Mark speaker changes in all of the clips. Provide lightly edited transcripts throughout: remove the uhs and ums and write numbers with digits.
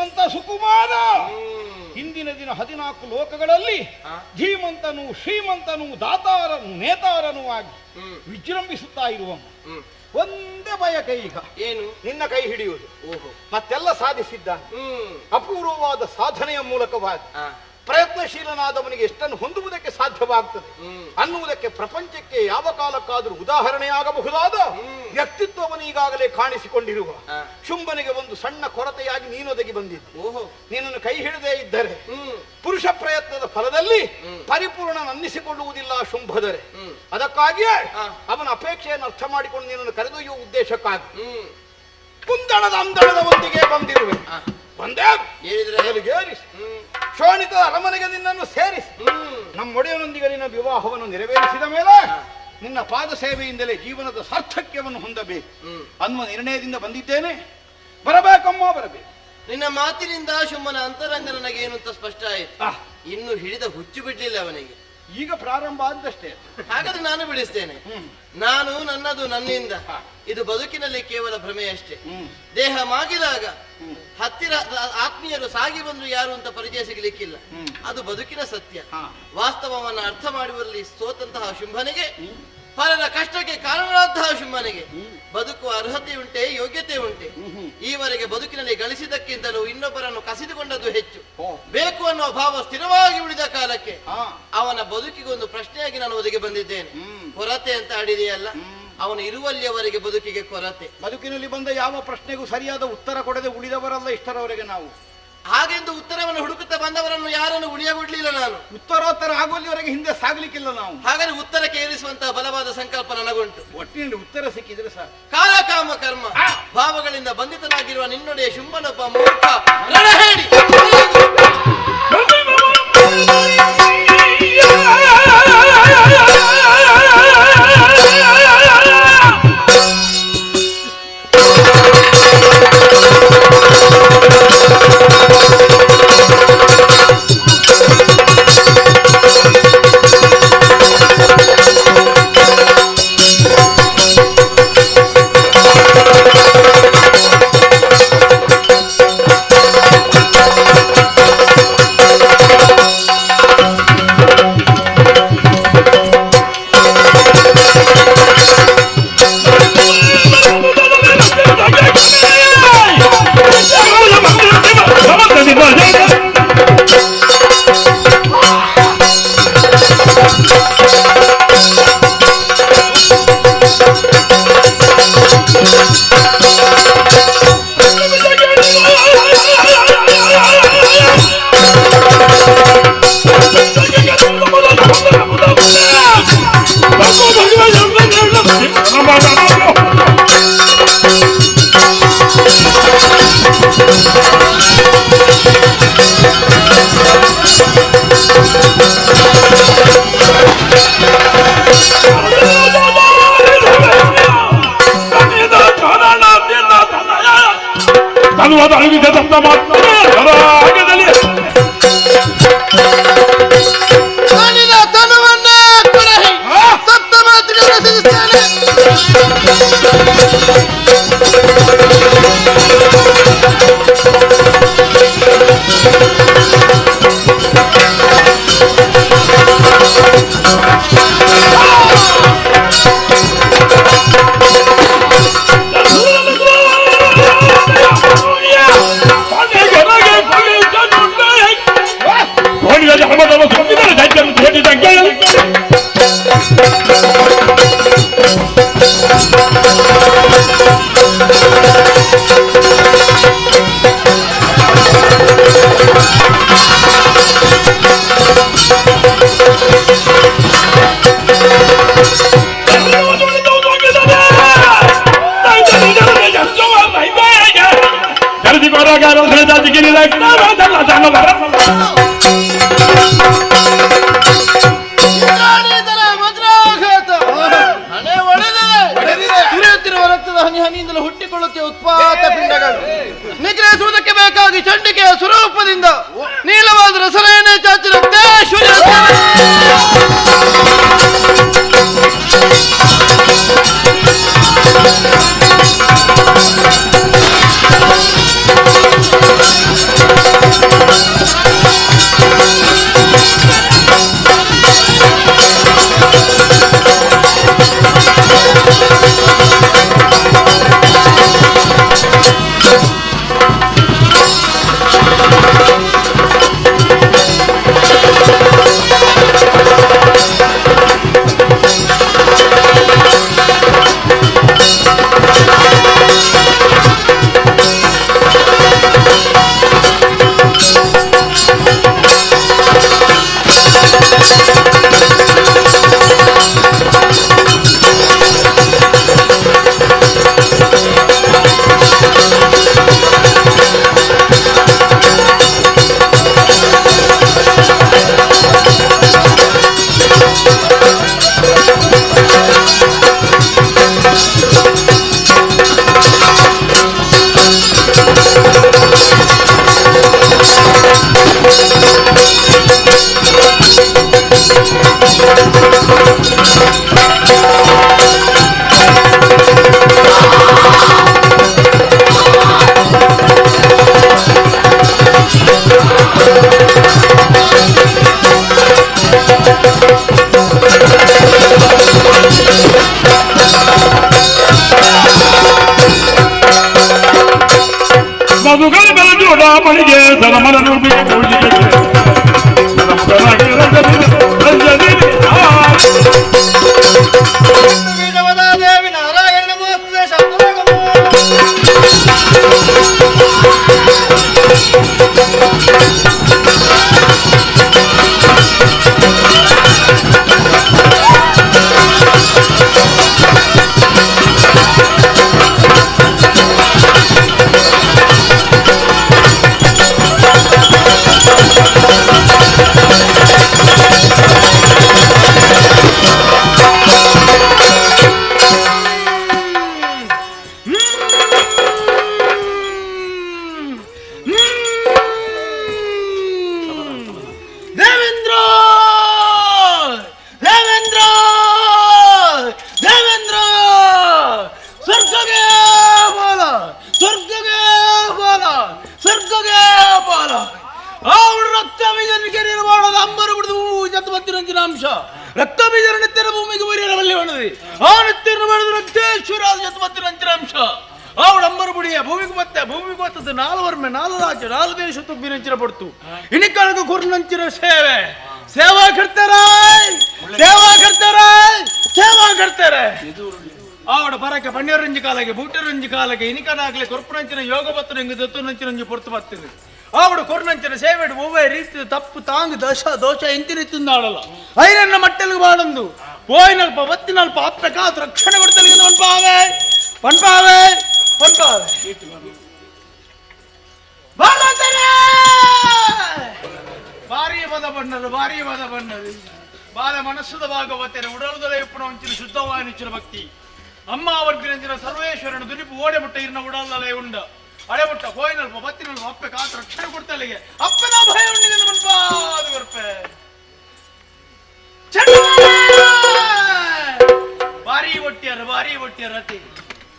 Speaker 1: ಧೀಮಂತ ಸುಕುಮಾರ. ಹಿಂದಿನ ದಿನ 14 ಲೋಕಗಳಲ್ಲಿ ಧೀಮಂತನು, ಶ್ರೀಮಂತನು, ದಾತಾರನು, ನೇತಾರನು ಆಗಿ ವಿಜೃಂಭಿಸುತ್ತಾ ಇರುವ ಒಂದೇ ಬಯಕೆ ಈಗ
Speaker 2: ಏನು?
Speaker 1: ನಿನ್ನ ಕೈ ಹಿಡಿಯುವುದು. ಮತ್ತೆಲ್ಲ ಸಾಧಿಸಿದ್ದ ಅಪೂರ್ವವಾದ ಸಾಧನೆಯ ಮೂಲಕವಾಗಿ ಪ್ರಯತ್ನಶೀಲನಾದವನಿಗೆ ಎಷ್ಟನ್ನು ಹೊಂದುವುದಕ್ಕೆ ಸಾಧ್ಯವಾಗ್ತದೆ ಅನ್ನುವುದಕ್ಕೆ ಪ್ರಪಂಚಕ್ಕೆ ಯಾವ ಕಾಲಕ್ಕಾದರೂ ಉದಾಹರಣೆಯಾಗಬಹುದಾದ ವ್ಯಕ್ತಿತ್ವವನ್ನು ಈಗಾಗಲೇ ಕಾಣಿಸಿಕೊಂಡಿರುವ ಶುಂಭನಿಗೆ ಒಂದು ಸಣ್ಣ ಕೊರತೆಯಾಗಿ ನೀನೊದಗಿ ಬಂದಿದ್ದು. ನೀನನ್ನು ಕೈ ಹಿಡದೇ ಇದ್ದರೆ ಪುರುಷ ಪ್ರಯತ್ನದ ಫಲದಲ್ಲಿ ಪರಿಪೂರ್ಣ ಅನ್ನಿಸಿಕೊಳ್ಳುವುದಿಲ್ಲ ಶುಂಭದರೆ. ಅದಕ್ಕಾಗಿಯೇ ಅವನ ಅಪೇಕ್ಷೆಯನ್ನು ಅರ್ಥ ಮಾಡಿಕೊಂಡು ನೀನನ್ನು ಕರೆದೊಯ್ಯುವ ಉದ್ದೇಶಕ್ಕಾಗಿ ಕುಂದಣದ ಅಂದಣದ ಒಂದಿಗೆ ಬಂದಿರುವೆ. ಬಂದೇ ಶೋಣಿತ ಅರಮನೆಗೆ ನಿನ್ನನ್ನು ಸೇರಿಸಿ ನಮ್ಮೊಡೆಯನೊಂದಿಗೆ ನಿನ್ನ ವಿವಾಹವನ್ನು ನೆರವೇರಿಸಿದ ಮೇಲೆ ನಿನ್ನ ಪಾದ ಸೇವೆಯಿಂದಲೇ ಜೀವನದ ಸಾರ್ಥಕ್ಯವನ್ನು ಹೊಂದಬೇಕು ಅನ್ನುವ ನಿರ್ಣಯದಿಂದ ಬಂದಿದ್ದೇನೆ. ಬರಬೇಕಮ್ಮ, ಬರಬೇಕು.
Speaker 2: ನಿನ್ನ ಮಾತಿನಿಂದ ಶುಂಭನ ಅಂತರಂಗ ನನಗೆ ಏನು ಅಂತ ಸ್ಪಷ್ಟ ಆಯಿತು. ಇನ್ನು ಹಿಡಿದ ಹುಚ್ಚು ಬಿಡ್ಲಿಲ್ಲ ಅವನಿಗೆ.
Speaker 1: ಈಗ ಪ್ರಾರಂಭ ಆದಷ್ಟೇ.
Speaker 2: ಹಾಗಾದ್ರೆ ನಾನು ಬಿಡಿಸ್ತೇನೆ. ನಾನು ನನ್ನದು ನನ್ನಿಂದ, ಇದು ಬದುಕಿನಲ್ಲಿ ಕೇವಲ ಭ್ರಮೆಯಷ್ಟೇ. ದೇಹ ಮಾಗಿದಾಗ ಹತ್ತಿರ ಆತ್ಮೀಯರು ಸಾಗಿ ಬಂದ್ರು ಯಾರು ಅಂತ ಪರಿಚಯ ಸಿಗಲಿಕ್ಕಿಲ್ಲ. ಅದು ಬದುಕಿನ ಸತ್ಯ. ವಾಸ್ತವವನ್ನು ಅರ್ಥ ಮಾಡುವಲ್ಲಿ ಸೋತಂತಹ ಶುಂಭನಿಗೆ, ಪರರ ಕಷ್ಟಕ್ಕೆ ಕಾರಣವಾದಂತಹ ಶುಂಭನಿಗೆ ಬದುಕುವ ಅರ್ಹತೆ ಉಂಟೆ, ಯೋಗ್ಯತೆ ಉಂಟೆ. ಈವರೆಗೆ ಬದುಕಿನಲ್ಲಿ ಗಳಿಸಿದ್ದಕ್ಕಿಂತಲೂ ಇನ್ನೊಬ್ಬರನ್ನು ಕಸಿದುಕೊಂಡದ್ದು ಹೆಚ್ಚು. ಬೇಕು ಅನ್ನುವ ಭಾವ ಸ್ಥಿರವಾಗಿ ಉಳಿದ ಕಾಲಕ್ಕೆ ಅವನ ಬದುಕಿಗೆ ಒಂದು ಪ್ರಶ್ನೆಯಾಗಿ ನಾನು ಒದಗಿ ಬಂದಿದ್ದೇನೆ. ಕೊರತೆ ಅಂತ ಆಡಿದೆಯಲ್ಲ, ಅವನು ಇರುವಲ್ಲಿಯವರೆಗೆ ಬದುಕಿಗೆ ಕೊರತೆ.
Speaker 1: ಬದುಕಿನಲ್ಲಿ ಬಂದ ಯಾವ ಪ್ರಶ್ನೆಗೂ ಸರಿಯಾದ ಉತ್ತರ ಕೊಡದೆ ಉಳಿದವರಲ್ಲ ಇಷ್ಟರವರೆಗೆ ನಾವು.
Speaker 2: ಹಾಗೆಂದು ಉತ್ತರವನ್ನು ಹುಡುಕುತ್ತಾ ಬಂದವರನ್ನು ಯಾರನ್ನು ಉಳಿಯಗೊಡ್ಲಿಲ್ಲ ನಾನು.
Speaker 1: ಉತ್ತರೋತ್ತರ ಆಗುವಲ್ಲಿವರೆಗೆ ಹಿಂದೆ ಸಾಗಲಿಕ್ಕಿಲ್ಲ ನಾವು.
Speaker 2: ಹಾಗಾದ್ರೆ ಉತ್ತರಕ್ಕೆ ಏರಿಸುವಂತಹ ಬಲವಾದ ಸಂಕಲ್ಪ ನನಗುಂಟು.
Speaker 1: ಒಟ್ಟಿನಲ್ಲಿ ಉತ್ತರ ಸಿಕ್ಕಿದ್ರೆ ಸರ್
Speaker 2: ಕಾಲ ಕಾಮ ಕರ್ಮ ಭಾವಗಳಿಂದ ಬಂಧಿತನಾಗಿರುವ ನಿನ್ನೊಡೆಯ ಶುಂಭನೊಬ್ಬ ಮೂರ್ಖ ರಣಹೇಡಿ. ಹನಿಯಿಂದಲೂ ಹುಟ್ಟಿಕೊಳ್ಳುತ್ತೆ ಉತ್ಪಾತ ಪಿಂಡಗಳು. ನಿಗ್ರಹಿಸುವುದಕ್ಕೆ ಬೇಕಾಗಿ ಚಂಡಿಕೆಯ ಸ್ವರೂಪದಿಂದ ನೀಲವಾದ ರಸರೇನೆ ಚಾಚಿರುತ್ತೆ.
Speaker 3: ಉಡಾಮಣಿಗೆ ಧರ್ಮರನು
Speaker 2: ದೇವಿ ನಾರಾಯಣ ನಮೋಸ್ತುತೆ ರಕ್ತ ಬೀಜರ ನಿತ್ಯನ ಭೂಮಿಗೆ ಬರೆಯಲವಲ್ಲಿ ಹೊಣದಿ ಆ ನಿತ್ಯನ ಬರೆದು ರಕ್ತೇಶ್ವರ ಅಂಶ ಅವಳು ಅಂಬರು ಬುಡಿಯ ಭೂಮಿಗೆ ಮತ್ತದ್ದು ನಾಲ್ವರ್ಮೆ ನಾಲು ರಾಜ್ಯ ನಾಲು ದೇಶ ತುಬ್ಬಿನಂಚಿನ ಪಡ್ತು ಇನಿಕಳಗ ಕುರ್ನಂಚಿನ ಸೇವಾ ಕರ್ತಾರೆ ಆವಡ ಪರಕ್ಕೆ ಪಣ್ಯರಂಜಿ ಕಾಲಕ್ಕೆ ಬೂಟರಂಜಿ ಕಾಲಕ್ಕೆ ಇನಿಕನಾಗಲಿ ಕೊರ್ಪುನಂಚಿನ ಯೋಗ ಬತ್ತು ಹಿಂಗೆ ದತ್ತು ನಂಚಿನ ಪೊರ್ತು ಬರ್ತದೆ ಆವಡು ಕೊರ್ನಂಚಿನ ಸೇವೆಡು ಒವ್ವೇ ರೀತಿ ತಪ್ಪು ತಾಂಗ್ ದೋಷ ಎಂತಿನಿತ್ತುಂದಾಡಲ್ಲ ಐರನ್ನ ಮಟ್ಟಲಿಗೆ ಬಾಡಂದು ಪೋಯಿನಲ್ಪ ಬತ್ತಿನಲ್ಪ ಅಪ್ಪೆ ಕಾತು ರಕ್ಷಣೆ ಕೊಡ್ತಲಿಗೆ ಪಂಪಾವೆ ಭಾರಿ ಪದ ಬಣ್ಣದು ಬಾಲ ಮನಸ್ಸದ ಭಾಗವತೇನೆ ಉಡಲದಲ್ಲೇ ಇಪ್ಪಣ ಒಂಚಿನ ಶುದ್ಧವಾನಿಚ್ಚಿನ ಭಕ್ತಿ ಅಮ್ಮ ವರ್ಗಿನ ಸರ್ವೇಶ್ವರನ ದುನಿಪು ಓಡೆ ಮುಟ್ಟ ಇರ್ನ ಉಡಲದಲ್ಲೇ ಉಂಡ ಅಡೆಬುಟ್ಟ ಪೋಯಿನಲ್ಪ ಬತ್ತಿನಲ್ಪ ಅಪ್ಪೆ ಕಾತು ರಕ್ಷಣೆ ಕೊಡ್ತಲಿಗೆ ಅಪ್ಪನ ಭಯ ಉಂಡಿಗೆ ಮನ್ಪಾದು ಬರ್ಪೆ ಭಾರಿ ಒಟ್ಟಿಯರ ರತಿ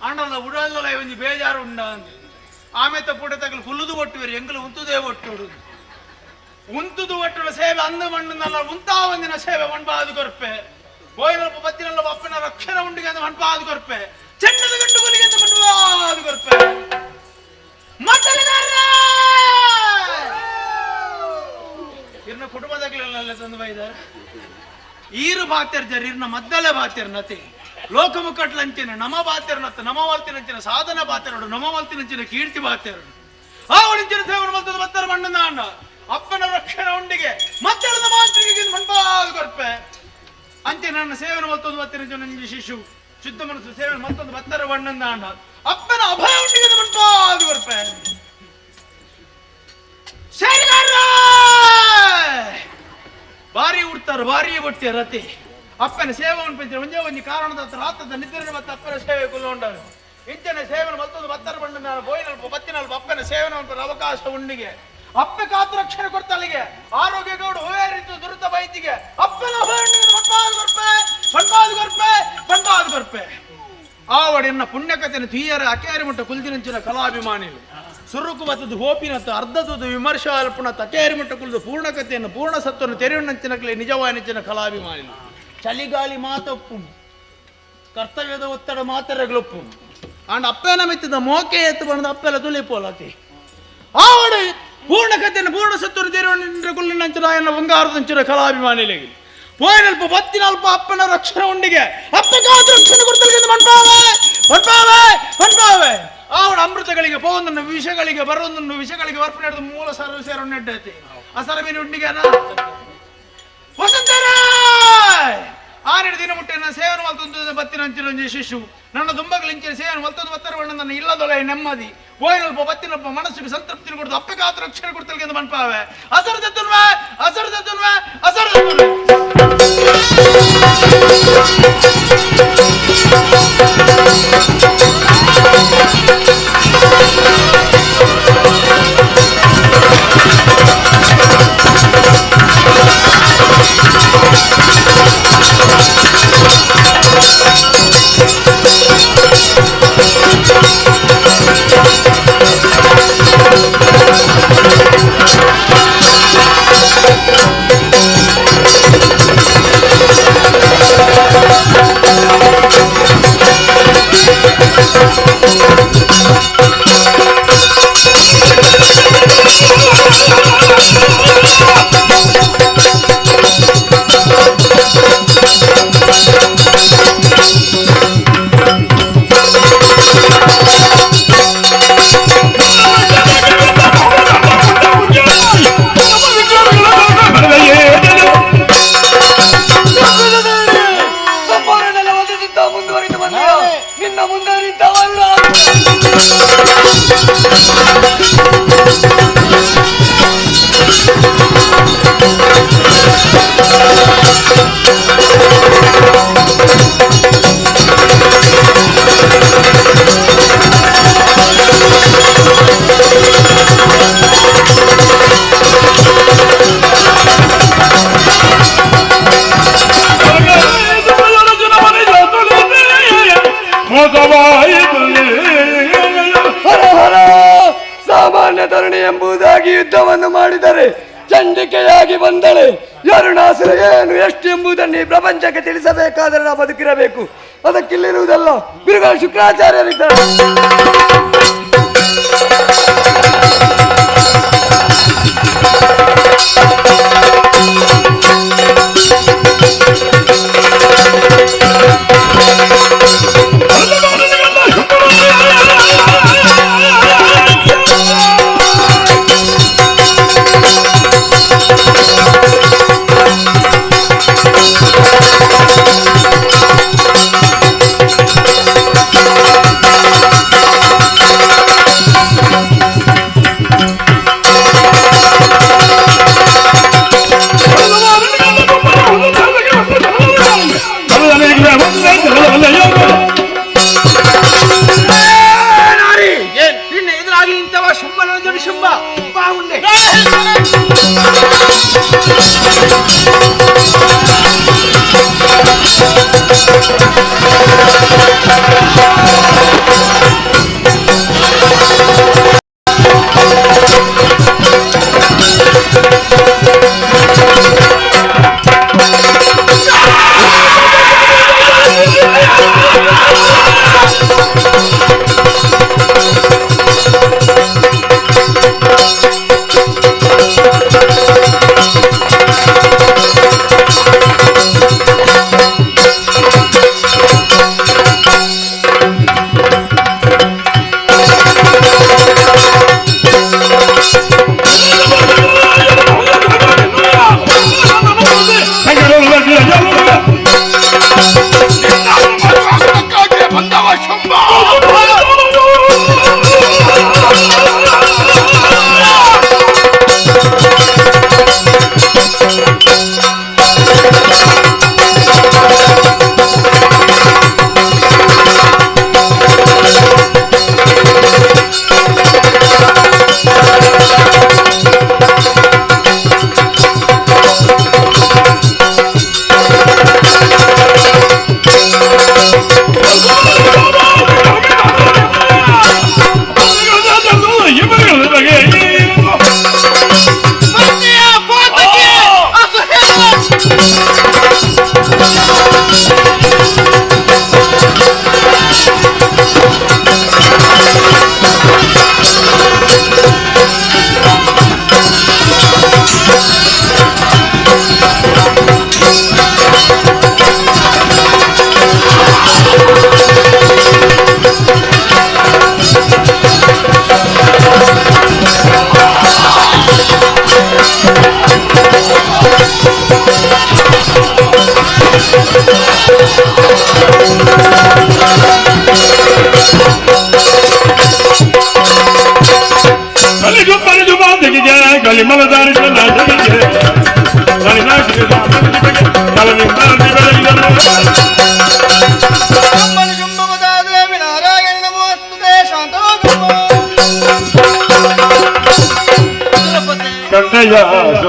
Speaker 2: ಅಣ್ಣನ ಉಡಲದಲ್ಲೇ ಒಂದು ಬೇಜಾರು ಉಂಡ ಅಂದ ಆಮೇತ ಪೂಟ ತಗಲು ಹುಲ್ಲುದು ಒಟ್ಟುವಿರಿ ಎಂಗಲು ಉಂತುದೇ ಒಟ್ಟುಡು ಉಂತುದು ಒಟ್ಟುಳ ಸೇವೆ ಅಂದು ಮಣ್ಣನಲ್ಲ ಉಂತಾವಂದಿನ ಸೇವೆ ಮಣ್ಪಾದು ಕೊರ್ಪೆ ಪೋಯಿನಲ್ಪ ಬತ್ತಿನಲ್ಲ ಅಪ್ಪನ ರಕ್ಷಣೆ ಉಂಡಿಗೆ ಅಂತ ಮಣ್ಪಾದು ಕೊರ್ಪೆ ಚೆಂಡದ ಗಂಡು ಬಲಿಗೆ ಅಂತ ಮಣ್ಪಾದು ಕೊರ್ಪೆ ಇರ್ನ ಕುಟುಂಬದಾಗಲೆಲ್ಲ ತಂದು ಬೈದಾರ ಈರು ಬಾತ್ಯರ್ಜರ್ ಇರ್ನ ಮದ್ದಲೆ ಬಾತ್ಯರ್ನತಿ ಲೋಕಮುಕ್ಕಟ್ಲಂಚಿನ ನಮ ಬಾತ್ಯರ್ನತ್ತ ನಮ ವಾಲ್ತಿನಂಚಿನ ಸಾಧನ ಬಾತ್ಯರಡು ನಮ ವಾಲ್ತಿನಂಚಿನ ಕೀರ್ತಿ ಬಾತ್ಯರಡು ಆ ಒಳಿಂಚಿನ ಸೇವನ ಮತ್ತದ ಬತ್ತರ ಮಣ್ಣನ ಅಣ್ಣ ಅಪ್ಪನ ರಕ್ಷಣೆ ಉಂಡಿಗೆ ಮತ್ತಳದ ಮಾಂತ್ರಿಕೆ ಮಣ್ಪಾದು ಕೊರ್ಪೆ ಅಂಚೆ ನನ್ನ ಸೇವನ ಮತ್ತೊಂದು ಬತ್ತಿನ ನಂಜಿ ಶಿಶು ಶುದ್ಧ ಮನಸ್ಸು ಸೇವನ ಮತ್ತೊಂದು ಬತ್ತರ ಬಣ್ಣನ ಅಣ್ಣ ಅಪ್ಪನ ಅಭಯ ಉಂಡಿಗೆ ಮಣ್ಪಾದು ಕೊರ್ಪೆ ಭಾರಿ ಉಡ್ತಾರ ಭಾರಿ ಬಟ್ಟೆ ರತಿ ಅಪ್ಪನ ಸೇವೆಯನ್ನು ಪಂಚ ಒಂದೇ ಒಂದು ಕಾರಣದ ರಾತ್ರದ ನಿದ್ರೆ ಮತ್ತು ಅಪ್ಪನ ಸೇವೆ ಕುಲ್ಲೊಂಡರು ಇಂಚನೆ ಸೇವನ ಮತ್ತೊಂದು ಬತ್ತರ ಬಣ್ಣ ನಾನು ಬೋಯಿನಲ್ಪ ಬತ್ತಿನಲ್ಪ ಅಪ್ಪನ ಸೇವನ ಅವಕಾಶ ಉಂಡಿಗೆ ಅಪ್ಪ ಕಾತು ರಕ್ಷಣೆ ಕೊಡ್ತಲ್ಲಿಗೆ ಆರೋಗ್ಯ ಗೌಡು ಹೋಯರಿತು ದುರಿತ ಬೈತಿಗೆ ಅಪ್ಪನ ಪಂಪಾದು ಕೊರ್ಪೆ ಆವಡಿನ ಪುಣ್ಯಕಥೆನ ತೀಯರ ಅಕೇರಿ ಮುಟ್ಟ ಕುಲ್ದಿನಂಚಿನ ಕಲಾಭಿಮಾನಿಗಳು ಸುರುಕು ಬತ್ತದು ಹೋಪಿನತ್ತು ಅರ್ಧದ್ದು ವಿಮರ್ಶ ಅಲ್ಪುಣತ್ತು ಅಕೇರಿ ಮುಟ್ಟ ಕುಲ್ದು ಪೂರ್ಣಕಥೆಯನ್ನು ಪೂರ್ಣ ಸತ್ವವನ್ನು ತೆರೆಯುಣ್ಣಂಚಿನಕಲೆ ನಿಜವಾನಿಂಚಿನ ಕಲಾಭಿಮಾನಿಗಳು ಚಳಿಗಾಲಿ ಮಾತೊಪ್ಪು ಕರ್ತವ್ಯದ ಒತ್ತಡ ಮಾತರಗಳೊಪ್ಪು ಅಂಡ್ ಅಪ್ಪನ ಮೆತ್ತಿದ ಮೋಕೆ ಎತ್ತು ಬಂದ ಅಪ್ಪೆಲ್ಲ ತುಳಿಪೋಲತಿ ಆವಡು ಪೂರ್ಣ ಕಥೆಯನ್ನು ಪೂರ್ಣ ಸತ್ವವನ್ನು ತೆರೆಯುಣ್ಣಂಚಿನ ಎನ್ನ ಬಂಗಾರದಂಚಿನ ಕಲಾಭಿಮಾನಿಗಳಿಗೆ ಪೋಯಿನಲ್ಪ ಬತ್ತಿನಲ್ಪ ಅಪ್ಪನ ರಕ್ಷಣೆ ಉಂಡಿಗೆ ಅಪ್ಪ ಕಾತು ರಕ್ಷಣೆ ಕೊಡ್ತಲಿಗೆ ಮಣ್ಪಾವೆ ಅವನ ಅಮೃತಗಳಿಗೆ ಪೋಂದನ್ನು ವಿಷಗಳಿಗೆ ಬರೋದನ್ನು ವಿಷಗಳಿಗೆ ವರ್ಪಣೆ ಹಿಡಿದು ಮೂಲ ಸರ್ವ ಸೇರನ್ನು ನೆಡ್ಡೈತಿ ಆ ಸರಬಿನ ಉಂಡಿಗೆ ವಸಂತರ ಆನೆಡು ದಿನ ಮುಟ್ಟೆ ಸೇವನ ಮಲ್ತೊಂದು ಬತ್ತಿನಂಚಿನ ಶಿಶು ನನ್ನ ದುಂಬಗಳಿಂಚಿನ ಸೇವನ ಮಲ್ತೊಂದು ಬತ್ತರವಣ್ಣ ನನ್ನ ಇಲ್ಲದೊಳೆ ನೆಮ್ಮದಿ ಪೋಯಿನಲ್ಪ ಬತ್ತಿನಲ್ಪ ಮನಸ್ಸಿಗೆ ಸಂತೃಪ್ತಿ ಕೊಡ್ದು ಅಪ್ಪ ಕಾತು ರಕ್ಷಣೆ ಕೊಡ್ತಲಿಗೆ ಅಂತ ಮಣ್ಪಾವೆ ಅಸರದತ್ತುನ್ವೆ
Speaker 4: ಎಂಬುದಾಗಿ ಯುದ್ಧವನ್ನು ಮಾಡಿದರೆ ಚಂಡಿಕೆಯಾಗಿ ಬಂದಳೆ. ಯರುಣಾಸುರ ಏನು ಎಷ್ಟು ಎಂಬುದನ್ನು ಈ ಪ್ರಪಂಚಕ್ಕೆ ತಿಳಿಸಬೇಕಾದರೆ ನಾವು ಬದುಕಿರಬೇಕು. ಅದಕ್ಕಿಲ್ಲಿರುವುದಲ್ಲ, ಗುರುಗಳು ಶುಕ್ರಾಚಾರ್ಯರಿದ್ದಾರೆ.
Speaker 5: ನಿನ್ನ ಎದುರಾಗಿ ಇಂಥವ ಶುಂಭನ ಜೋಡಿ ಶುಂಭ ಬಾ ಮುಂದೆ.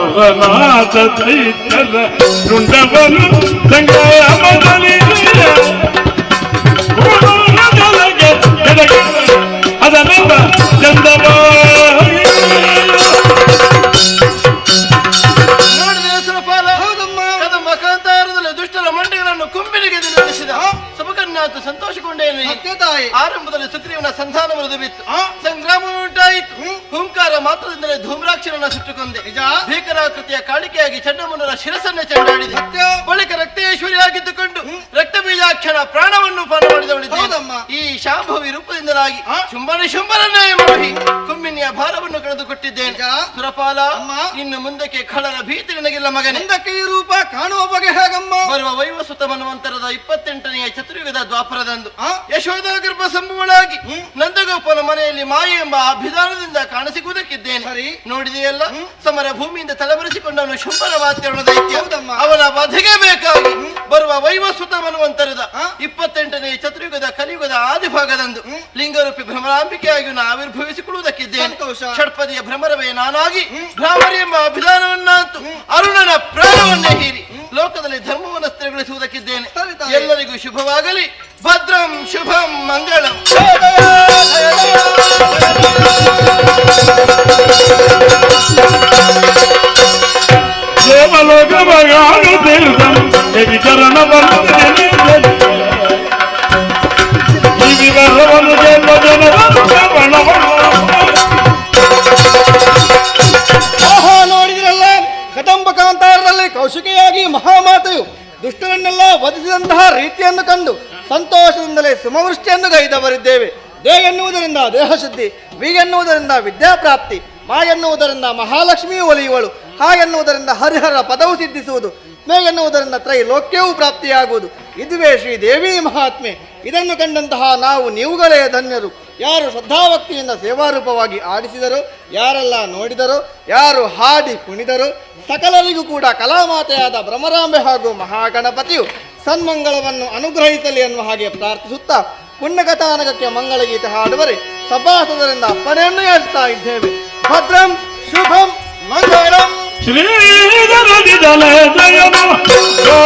Speaker 3: ಸುರನಾಥ ದೈತ್ಯರ ರುಂಡವನು ಸಂಗ್ರಾಮದಲ್ಲಿ ಅದರಿಂದ ಚಂದವ
Speaker 2: ಸಂತೋಷಗೊಂಡೇನು. ಆರಂಭದಲ್ಲಿ ಸುಗ್ರೀವನ ಸಂಧಾನ ಮುರಿದು ಬಿತ್ತು, ಸಂಗ್ರಾಮ ಉಂಟಾಯಿತು. ಹುಂಕಾರ ಮಾತ್ರದಿಂದಲೇ ಧೂಮ್ರಾಕ್ಷರನ್ನ ಸುಟ್ಟುಕೊಂಡೆ. ಭೀಕರಾಕೃತಿಯ ಕಾಣಿಕೆಯಾಗಿ ಚಂಡಮುಂಡನ ಶಿರಸನ್ನೇ ಚೆಂಡಾಡಿದೆ. ಬಳಿಕ ರಕ್ತೇಶ್ವರಿಯಾಗಿದ್ದುಕೊಂಡು ರಕ್ತ ಬೀಜಾಕ್ಷಣ ಪ್ರಾಣವನ್ನು ಪಾನ ಮಾಡಿದವಳಿದ್ದೇನೆ. ಈ ಶಾಂಭವಿ ರೂಪದಿಂದಲಾಗಿ ಶುಂಭರನ್ನೇ ಮಾಡಿ ಕುಮ್ಮಿನಿಯ ಭಾರವನ್ನು ಕಳೆದುಕೊಟ್ಟಿದ್ದೇನೆ. ಸುರಪಾಲ, ಇನ್ನು ಮುಂದಕ್ಕೆ ಖಳರ ಭೀತಿ ನನಗಿಲ್ಲ ಮಗನೇ.
Speaker 4: ಮುಂದಕ್ಕೆ ಈ ರೂಪ ಕಾಣುವ ಬಗೆ ಹೇಗಮ್ಮ?
Speaker 2: ಬರುವ ವೈವಸ್ವತ ಮನ್ವಂತರದ 28ನೆಯ ಚತುರ್ಯುಗದ ದ್ವಾಪರದಂದು ಯಶೋಧ ಗರ್ಭ ಸಂಭವಳಾಗಿ ನಂದಗೋಪನ ಮನೆಯಲ್ಲಿ ಮಾಯೆ ಎಂಬ ಅಭಿಧಾನದಿಂದ ಕಾಣಿಸಿಗುವುದಕ್ಕಿದ್ದೇನೆ. ನೋಡಿದೆಯಲ್ಲ, ಸಮರ ಭೂಮಿಯಿಂದ ತಲೆಬರೆಸಿಕೊಂಡವನು ಶುಂಭರ ವಾತ್ಯರಣ ದೈತ್ಯ. ಅವನ ವಧೆಗೆ ಬೇಕಾಗಿ ಬರುವ ವೈವಸ್ವತ ಮನ್ವಂತರದ 28ನೇ ಚತುರ್ಯುಗದ ಕಲಿಯುಗದ ಆದಿಭಾಗದಂದು ಲಿಂಗರೂಪಿ ಭ್ರಮರಾಂಬಿಕೆಯಾಗಿ ಆವಿರ್ಭವಿಸಿಕೊಳ್ಳುವುದಕ್ಕಿದ್ದೇನೆ. ಷಡ್ಪದಿಯ ಭ್ರಮರವೇ ನಾನಾಗಿ ಭ್ರಾಮರಿ ಎಂಬ ಅಭಿಧಾನವನ್ನಂತೂ ಅರುಣನ ಪ್ರಾಣವನ್ನೇ ಹೀರಿ ಲೋಕದಲ್ಲಿ ಧರ್ಮವನ್ನು ಸ್ಥಿರಗೊಳಿಸುವುದಕ್ಕಿದ್ದೇನೆ. ಎಲ್ಲರಿಗೂ ಶುಭವಾಗಲಿ. ಭದ್ರಂ ಶುಭಂ ಮಂಗಳಂ.
Speaker 3: ದೇವಲೋಕ ಬಗಾನು ತೀರ್ಥಂ ಚರಣ ಈ ವಿವರವನ್ನು
Speaker 5: ನೋಡಿದ್ರಲ್ಲ, ಕದಂಬ ಕಾಂತಾರದಲ್ಲಿ ಕೌಶಿಕೆಯಾಗಿ ಮಹಾಮಾತೆಯು ದುಷ್ಟರನ್ನೆಲ್ಲ ವಧಿಸಿದಂತಹ ರೀತಿಯನ್ನು ಕಂಡು ಸಂತೋಷದಿಂದಲೇ ಸುಮವೃಷ್ಟಿಯನ್ನು ಗೈದವರಿದ್ದೇವೆ. ದೇ ಎನ್ನುವುದರಿಂದ ದೇಹಶುದ್ಧಿ, ವಿ ಎನ್ನುವುದರಿಂದ ವಿದ್ಯಾಪ್ರಾಪ್ತಿ, ಮಾ ಎನ್ನುವುದರಿಂದ ಮಹಾಲಕ್ಷ್ಮಿಯು ಒಲಿಯುವಳು, ಹಾ ಎನ್ನುವುದರಿಂದ ಹರಿಹರ ಪದವು ಸಿದ್ಧಿಸುವುದು, ಮೇ ಎನ್ನುವುದರಿಂದ ತ್ರೈಲೋಕ್ಯವೂ ಪ್ರಾಪ್ತಿಯಾಗುವುದು. ಇದುವೇ ಶ್ರೀ ದೇವಿ ಮಹಾತ್ಮೆ. ಇದನ್ನು ಕಂಡಂತಹ ನಾವು ನೀವುಗಳೇ ಧನ್ಯರು. ಯಾರು ಶ್ರದ್ಧಾಭಕ್ತಿಯಿಂದ ಸೇವಾರೂಪವಾಗಿ ಆಡಿಸಿದರೋ, ಯಾರೆಲ್ಲ ನೋಡಿದರೋ, ಯಾರು ಹಾಡಿ ಕುಣಿದರೋ, ಸಕಲರಿಗೂ ಕೂಡ ಕಲಾಮಾತೆಯಾದ ಭ್ರಮರಾಂಬೆ ಹಾಗೂ ಮಹಾಗಣಪತಿಯು ಸನ್ಮಂಗಳವನ್ನು ಅನುಗ್ರಹಿಸಲಿ ಎನ್ನುವ ಹಾಗೆ ಪ್ರಾರ್ಥಿಸುತ್ತಾ ಪುಣ್ಯಕಥಾನಕಕ್ಕೆ ಮಂಗಳಗೀತೆ ಹಾಡುವರೆ ಸಭಾಸದರಿಂದ ಅಪ್ಪಣೆಯನ್ನು ಹೇಳ್ತಾ ಇದ್ದೇವೆ. ಭದ್ರಂ ಶುಭಂ ಮಂಗಳಂ.
Speaker 3: ಶ್ರೀಧರದಿ ಜಲ ಜಯಮ ಜಯ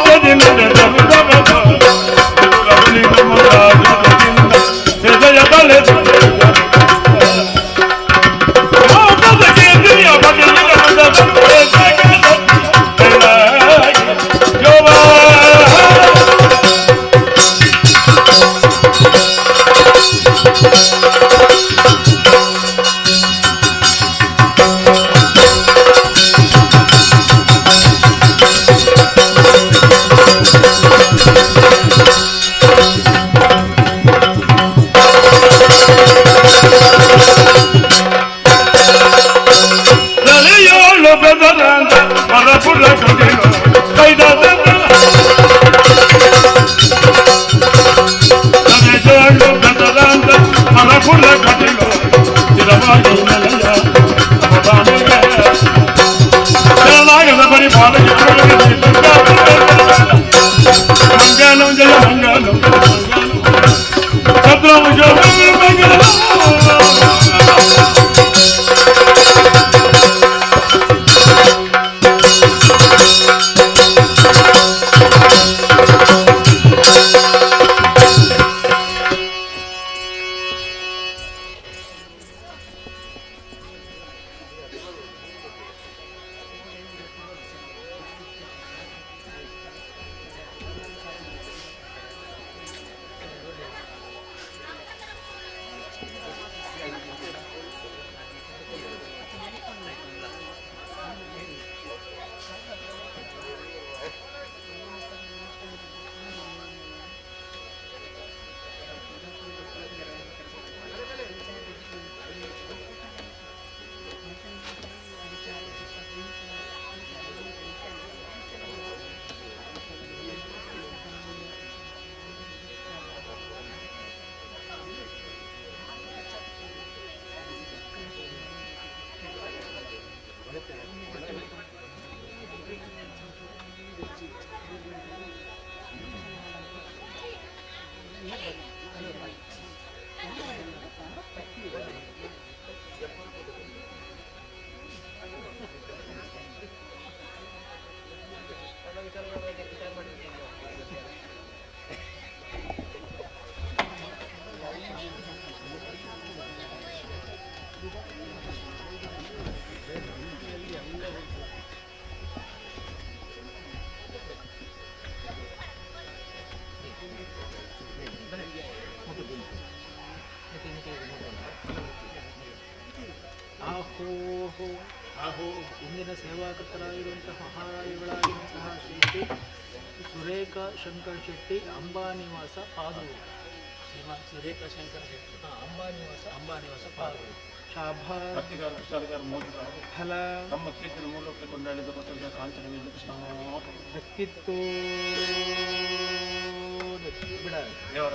Speaker 3: ಬಲೆ ಮಂಗಲಂ ಜಯ ಮಂಗಲಂ ಭದ್ರಂ ಜಯ ಮಂಗಲಂ.
Speaker 6: ಇಂದಿನ ಸೇವಾಕರ್ತರಾಗಿರುವಂತಹ ಮಹಾರಾಯಿಗಳಾಗಿರುವಂತಹ ಶ್ರೀ ಸುರೇಖಾ ಶಂಕರ್ ಶೆಟ್ಟಿ ಅಂಬಾನಿವಾಸ ಪಾದೂರು. ಶ್ರೀಮಾನ್ ಸುರೇಖಾ ಶಂಕರ್ ಶೆಟ್ಟಿ ಅಂಬಾನಿವಾಸ ಪಾದೂರು. ಫಲ ನಮ್ಮ ಕೀರ್ತಿನ ಮೂಲಕ ಕೊಂಡಾಡಿದ ಕಾಂಚನವಿಲ್ಲ ವ್ಯಕ್ತಿತ್ವ ಬಿಡ ದೇವರ